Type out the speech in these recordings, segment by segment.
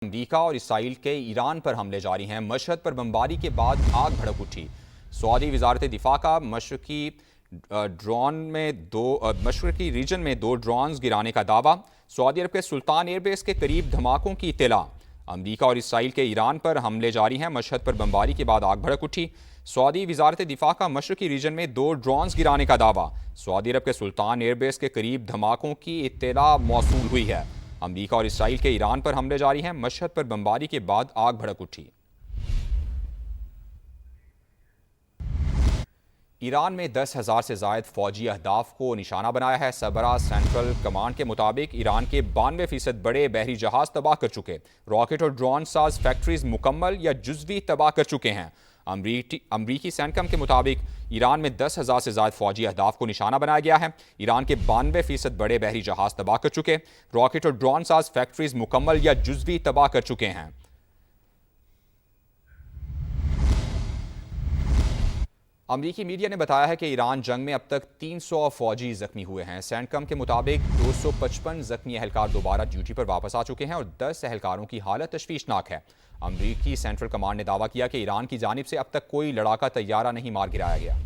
America और Israel के Iran पर हमले जारी हैं। मशहद पर बमबारी के बाद आग भड़क उठी। सऊदी वजारत दिफा का मशरकी रीजन में दो ड्रोन्स गिराने का दावा। सऊदी अरब के सुल्तान एयरबेस के करीब धमाकों की इत्तला। अमेरिका और इसराइल के ईरान पर हमले जारी हैं। मशहद पर बमबारी के बाद आग भड़क उठी। सऊदी वजारत दिफा का मशरकी रीजन में दो ड्रोन्स गिराने का दावा। सऊदी अरब के सुल्तान एयरबेस के करीब धमाकों की इत्तला मौसूल हुई है। अमेरिका और इसराइल के ईरान पर हमले जारी हैं। मशहद पर बमबारी के बाद आग भड़क उठी। ईरान में 10,000 से ज़ायद फौजी अहदाफ को निशाना बनाया है। सरबराह सेंट्रल कमांड के मुताबिक ईरान के 92% बड़े बहरी जहाज तबाह कर चुके। रॉकेट और ड्रोन साज फैक्ट्रीज मुकम्मल या जुज़वी तबाह कर चुके हैं। अमरीकी सेंटकम के मुताबिक ईरान में 10,000 से ज़ायद फौजी अहदाफ को निशाना बनाया गया है। ईरान के 92% बड़े बहरी जहाज तबाह कर चुके। रॉकेट और ड्रोन साज फैक्ट्रीज मुकम्मल या जुज़वी तबाह कर चुके हैं। अमरीकी मीडिया ने बताया है कि ईरान जंग में अब तक 300 फौजी जख्मी हुए हैं। सेंटकम के मुताबिक 255 जख्मी एहलकार दोबारा ड्यूटी पर वापस आ चुके हैं और 10 एहलकारों की हालत तशवीशनाक है। अमरीकी सेंट्रल कमांड ने दावा किया कि ईरान की जानिब से अब तक कोई लड़ाका तैयारा नहीं मार गिराया गया।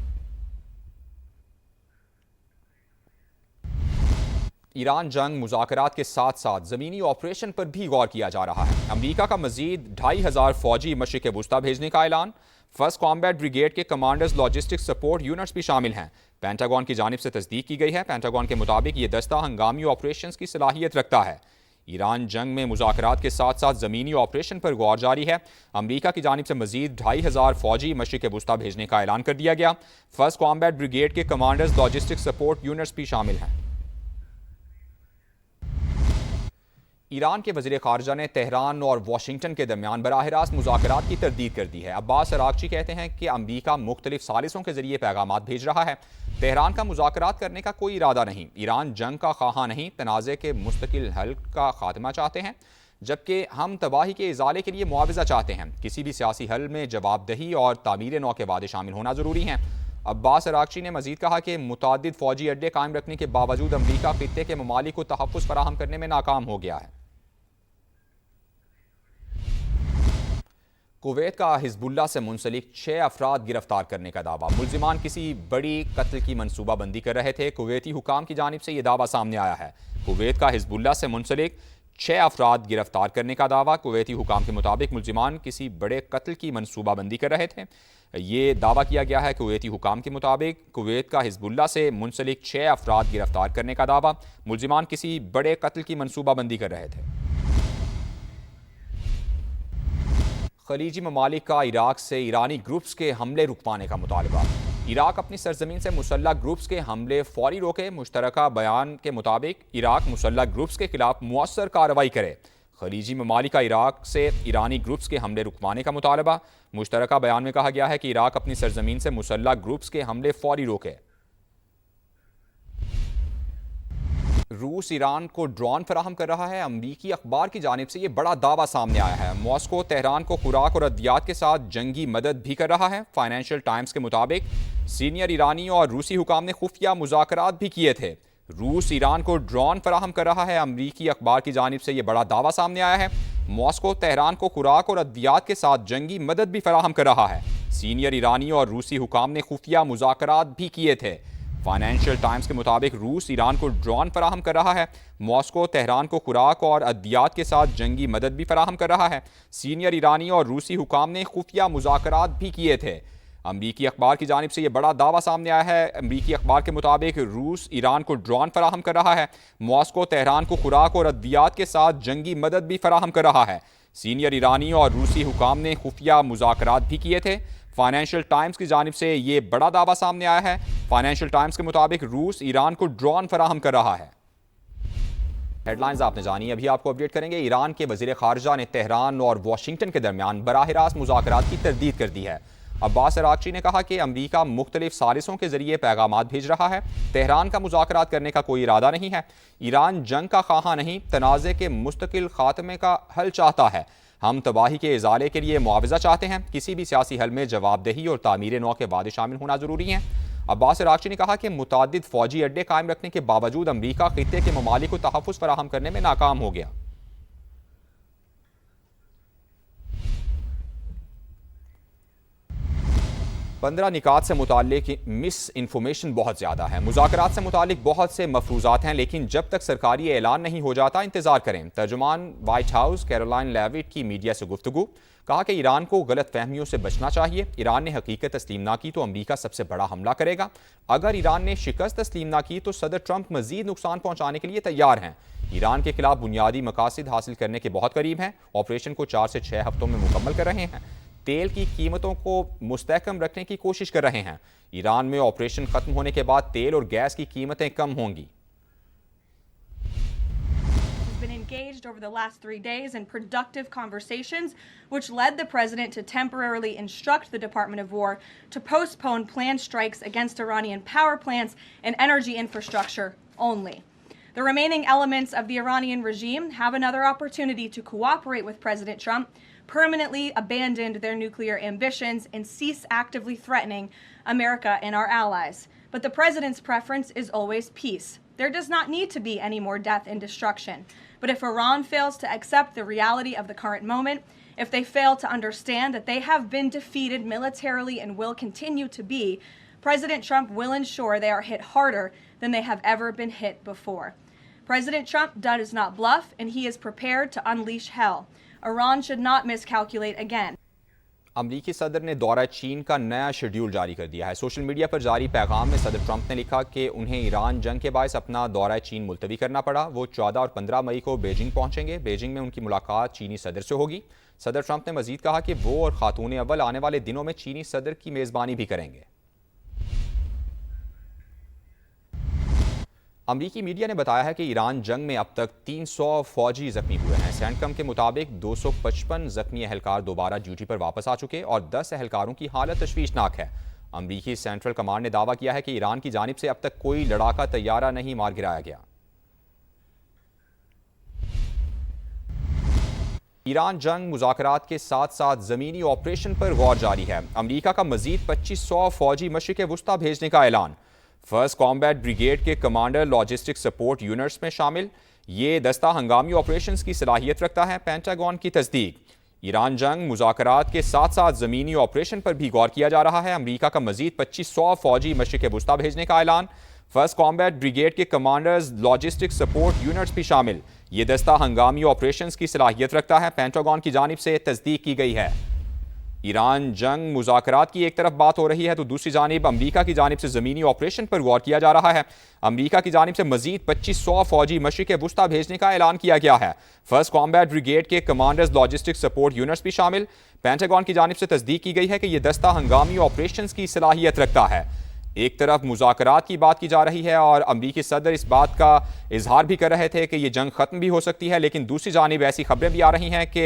ईरान जंग मुज़ाकरात के साथ साथ ज़मीनी ऑपरेशन पर भी गौर किया जा रहा है। अमरीका का मजीद 2,500 फौजी मशरिक़ वुस्ता भेजने का ऐलान। फर्स्ट कॉम्बैट ब्रिगेड के कमांडर्स लॉजिस्टिक्स सपोर्ट यूनिट्स भी शामिल हैं। पेंटागन की जानिब से तस्दीक की गई है। पेंटागन के मुताबिक ये दस्ता हंगामी ऑपरेशंस की सलाहियत रखता है। ईरान जंग में मुज़ाकरात के साथ साथ ज़मीनी ऑपरेशन पर गौर जारी है। अमरीका की जानिब से मजीद 2,500 फौजी मशरिक़ वुस्ता भेजने का ऐलान कर दिया गया। फर्स्ट कॉम्बैट ब्रिगेड के कमांडर्स लॉजिस्टिक्स सपोर्ट यूनिट्स भी शामिल हैं। ईरान के वज़ीर ख़ारजा ने तेहरान और वाशिंगटन के दरमियान बराह रास्त मुज़ाकरात की तरदीद कर दी है। अब्बास अराग़ची कहते हैं कि अमरीका मुख्तलिफ सालिसों के जरिए पैगामात भेज रहा है। तेहरान का मुज़ाकरात करने का कोई इरादा नहीं। ईरान जंग का ख़्वाह नहीं, तनाज़े के मुस्तकिल हल का खात्मा चाहते हैं, जबकि हम तबाही के इज़ाले के लिए मुआवजा चाहते हैं। किसी भी सियासी हल में जवाबदही और तामीर नौ के वादे शामिल होना ज़रूरी हैं। अब्बास अराग़ची ने मज़ीद कहा कि मुतादिद फ़ौजी अड्डे कायम रखने के बावजूद अमरीका ख़ित्ते के ममालिक को तहफ़्फ़ुज़ फराहम करने में नाकाम हो गया है। कुवैत का हिज़्बुल्लाह से मुंसलिक 6 अफराद गिरफ्तार करने का दावा। मुल्ज़िमान किसी बड़ी कत्ल की मनसूबाबंदी कर रहे थे। कुवैती हुकाम की जानिब से यह दावा सामने आया है। कुवैत का हिज़्बुल्लाह से मुंसलिक 6 अफराद गिरफ्तार करने का दावा। कुवैती हुकाम के मुताबिक मुल्ज़िमान किसी बड़े कत्ल की मनसूबाबंदी कर रहे थे। ये दावा किया गया है। कुवैती हुकाम के मुताबिक कुवैत का हिज़्बुल्लाह से मुंसलिक 6 अफराद गिरफ्तार करने का दावा। मुल्ज़िमान किसी बड़े कत्ल की मनसूबाबंदी कर रहे थे। खलीजी ममालिक का इराक से ईरानी ग्रुप्स के हमले रुकवाने का मुतालबा। इराक अपनी सरजमीन से मुसल्लह ग्रुप्स के हमले फौरी रोके। मुश्तरका बयान के मुताबिक इराक मुसल्लह ग्रुप्स के खिलाफ मुअस्सर कार्रवाई करे। खलीजी ममालिक का इराक से ईरानी ग्रुप्स के हमले रुकवाने का मुतालबा। मुश्तरका बयान में कहा गया है कि इराक अपनी सरजमीन से मुसल्लह ग्रुप्स के हमले फौरी रोके। रूस ईरान को ड्रोन फराहम कर रहा है। अमरीकी अखबार की जानिब से ये बड़ा दावा सामने आया है। मॉस्को तेहरान को खुराक और अद्वियात के साथ जंगी मदद भी कर रहा है। फाइनेंशियल टाइम्स के मुताबिक सीनियर ईरानी और रूसी हुकाम ने खुफिया मुज़ाकरात भी किए थे। रूस ईरान को ड्रोन फराहम कर रहा है। अमरीकी अखबार की जानिब से यह बड़ा दावा सामने आया है। मॉस्को तेहरान को खुराक और अद्वियात के साथ जंगी मदद भी फराहम कर रहा है। सीनियर ईरानी और रूसी हुकाम ने खुफिया मुज़ाकरात भी किए थे। फाइनेंशियल टाइम्स के मुताबिक रूस ईरान को ड्रोन फराहम कर रहा है। मॉस्को तेहरान को खुराक और अद्वियात के साथ जंगी मदद भी फराहम कर रहा है। सीनियर ईरानी और रूसी हुकाम ने खुफिया मुज़ाकरात भी किए थे। अमरीकी अखबार की जानिब से यह बड़ा दावा सामने आया है। अमरीकी अखबार के मुताबिक रूस ईरान को ड्रोन फराहम कर रहा है। मॉस्को तेहरान को खुराक और अद्वियात के साथ जंगी मदद भी फराहम कर रहा है। सीनियर ईरानी और रूसी हुकाम ने खुफिया मुज़ाकरात भी किए थे। फाइनेंशियल टाइम्स की जानिब से ये बड़ा दावा सामने आया है। फाइनेंशियल टाइम्स के मुताबिक रूस ईरान को ड्रोन फराहम कर रहा है। हेडलाइंस आपने जानी। अभी आपको अपडेट करेंगे। ईरान के वज़ीर ख़ारजा ने तेहरान और वाशिंगटन के दरमियान बराह रास्त मुज़ाकरात की तरदीद कर दी है। अब्बास अराग़ची ने कहा कि अमरीका मुख्तलिफ सालिसों के जरिए पैगामात भेज रहा है। तेहरान का मुज़ाकरात करने का कोई इरादा नहीं है। ईरान जंग का ख़्वाह नहीं, तनाज़े के मुस्तकिल खात्मे का हल चाहता है। हम तबाही के इज़ाले के लिए मुआवजा चाहते हैं। किसी भी सियासी हल में जवाबदेही और तामीर नौ के वादे शामिल होना ज़रूरी हैं। अब्बास अराग़ची ने कहा कि मुतादिद फ़ौजी अड्डे कायम रखने के बावजूद अमरीका ख़ित्ते के ममालिक को तहफ़्फ़ुज़ फराहम करने में नाकाम हो गया। 15 निकात से मुताल्लिक मिस इन्फॉर्मेशन बहुत ज़्यादा है। मुज़ाकरात से मुताल्लिक बहुत से मफरूज़ात हैं, लेकिन जब तक सरकारी ऐलान नहीं हो जाता इंतज़ार करें। तर्जुमान वाइट हाउस कैरोलाइन लेविट की मीडिया से गुफ्तगू, कहा कि ईरान को गलत फहमियों से बचना चाहिए। ईरान ने हकीकत तस्लीम ना की तो अमरीका सबसे बड़ा हमला करेगा। अगर ईरान ने शिकस्त तस्लीम ना की तो सदर ट्रंप मजीद नुकसान पहुंचाने के लिए तैयार हैं। ईरान के खिलाफ बुनियादी मकासद हासिल करने के बहुत करीब हैं। ऑपरेशन को 4 से 6 हफ्तों में मुकम्मल कर रहे हैं। तेल की कीमतों को मुस्तहकम रखने की कोशिश कर रहे हैं। ईरान में ऑपरेशन खत्म होने के बाद तेल और गैस की कीमतें कम होंगी। Been engaged over the last 3 days in productive conversations, which led the president to temporarily instruct the Department of War to postpone planned strikes against Iranian power plants and energy infrastructure only. The remaining elements of the Iranian regime have another opportunity to cooperate with President Trump, permanently abandon their nuclear ambitions, and cease actively threatening America and our allies. But the president's preference is always peace. There does not need to be any more death and destruction. But if Iran fails to accept the reality of the current moment, if they fail to understand that they have been defeated militarily and will continue to be, President Trump will ensure they are hit harder than they have ever been hit before. President Trump does not bluff, and he is prepared to unleash hell. Iran should not miscalculate again. अमरीकी सदर ने दौरा चीन का नया schedule जारी कर दिया है। सोशल मीडिया पर जारी पैगाम में सदर ट्रंप ने लिखा कि उन्हें ईरान जंग के बायस अपना दौरा चीन मुलतवी करना पड़ा। वो 14 और 15 मई को बीजिंग पहुंचेंगे। बीजिंग में उनकी मुलाकात चीनी सदर से होगी। सदर ट्रंप ने मजीद कहा कि वो और खातून अव्वल आने वाले दिनों में चीनी सदर की मेज़बानी भी करेंगे। अमरीकी मीडिया ने बताया है कि ईरान जंग में अब तक 300 फौजी जख्मी हुए हैं। सेंटकम के मुताबिक 255 जख्मी एहलकार दोबारा ड्यूटी पर वापस आ चुके और 10 एहलकारों की हालत तशवीशनाक है। अमरीकी सेंट्रल कमांड ने दावा किया है कि ईरान की जानिब से अब तक कोई लड़ाका तैयारा नहीं मार गिराया गया। ईरान जंग मुज़ाकरात के साथ साथ ज़मीनी ऑपरेशन पर गौर जारी है। अमरीका का मजीद 2500 फौजी मशरिक़ वुस्ता भेजने का ऐलान। फर्स्ट कॉम्बैट ब्रिगेड के कमांडर लॉजिस्टिक सपोर्ट यूनिट्स में शामिल। ये दस्ता हंगामी ऑपरेशंस की सलाहियत रखता है। पेंटागन की तस्दीक। ईरान जंग मुज़ाकरात के साथ साथ ज़मीनी ऑपरेशन पर भी गौर किया जा रहा है। अमरीका का मजीद 2500 फौजी मशरिक़ वुस्ता भेजने का ऐलान। फर्स्ट कॉम्बैट ब्रिगेड के कमांडर्स लॉजिस्टिक सपोर्ट यूनिट्स भी शामिल। ये दस्ता हंगामी ऑपरेशंस की सलाहियत रखता है। पेंटागन की जानिब से तस्दीक की गई है। ईरान जंग मुज़ाकरात की एक तरफ बात हो रही है तो दूसरी जानिब अमरीका की जानिब से ज़मीनी ऑपरेशन पर गौर किया जा रहा है। अमरीका की जानिब से मजीद 2500 फौजी मशरिक़ वुस्ता भेजने का ऐलान किया गया है। फर्स्ट कॉम्बैट ब्रिगेड के कमांडर्स लॉजिस्टिक सपोर्ट यूनिट्स भी शामिल। पेंटागन की जानिब से तस्दीक की गई है कि यह दस्ता हंगामी ऑपरेशंस की सलाहियत रखता है। एक तरफ मुज़ाकरात की बात की जा रही है और अमरीकी सदर इस बात का इजहार भी कर रहे थे कि ये जंग ख़त्म भी हो सकती है, लेकिन दूसरी जानिब ऐसी खबरें भी आ रही हैं कि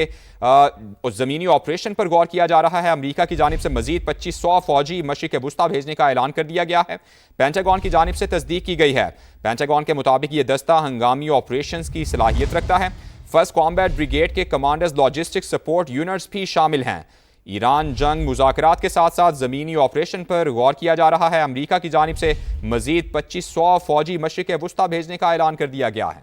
उस ज़मीनी ऑपरेशन पर गौर किया जा रहा है। अमरीका की जानिब से मजीद 2500 फौजी मशरिक़ वुस्ता भेजने का ऐलान कर दिया गया है। पेंटागन की जानिब से तस्दीक की गई है। पेंटागन के मुताबिक ये दस्ता हंगामी ऑपरेशन की सलाहियत रखता है। फर्स्ट कॉम्बैट ब्रिगेड के कमांडर्स लॉजिस्टिक सपोर्ट यूनिट्स भी शामिल हैं। ईरान जंग मुज़ाकरात के साथ साथ ज़मीनी ऑपरेशन पर गौर किया जा रहा है। अमरीका की जानिब से मजीद 2500 फौजी मशरिक़ वुस्ता भेजने का ऐलान कर दिया गया है।